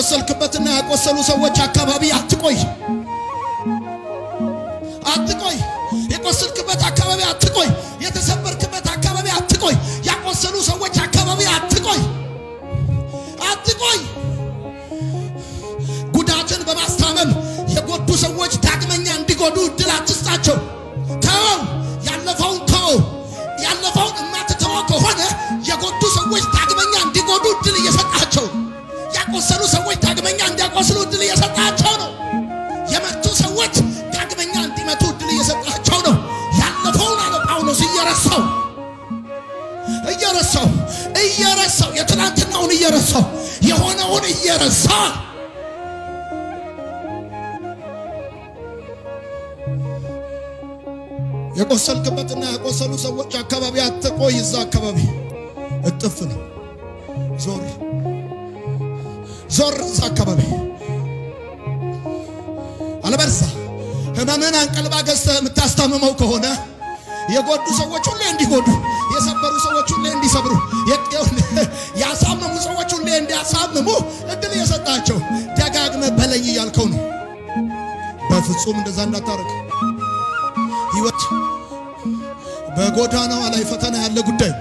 የቆሰልክበትና ያቆሰሉ ሰዎች አካባቢ አትቆይ። የቆሰልክበት አካባቢ አትቆይ። የተሰበርክበት አካባቢ አትቆይ። ያቆሰሉ ሰዎች አካባቢ አትቆይ። ጉዳትን በማስታመም የጎዱ ሰዎች ዳግመኛ እንዲጎዱ እድል አትስጣቸው። ተው፣ ያለፈውን ተው። ያለፈውን እማትተው ከሆነ የጎዱ ሰዎች ዳግመኛ እንዲጎዱ እድል እየሰጣቸው፣ ያቆሰሉ ሰዎች ዳግመኛ እንዲያቆስሉ እድል እየሰጣቸው ነው። የመቱ ሰዎች ዳግመኛ እንዲመቱ እድል እየሰጣቸው ነው። ያለፈውን አለ ጳውሎስ እየረሳው የትናንትናውን እየረሳው የሆነውን እየረሳ የቆሰልክበትና ያቆሰሉ ሰዎች አካባቢ አትቆይ። እዛ አካባቢ እጥፍ ነው። ዞር እዛ አካባቢ አለበርሳ ህመምን አንቀልባ ገዝተህ የምታስታምመው ከሆነ የጎዱ ሰዎች ሁሌ እንዲጎዱ፣ የሰበሩ ሰዎች ሁሌ እንዲሰብሩ፣ ያሳመሙ ሰዎች ሁሌ እንዲያሳምሙ እድል እየሰጣቸው ደጋግመህ በለኝ እያልከው ነው። በፍጹም እንደዛ እንዳታረግ። ህይወት በጎዳናዋ ላይ ፈተና ያለ ጉዳይ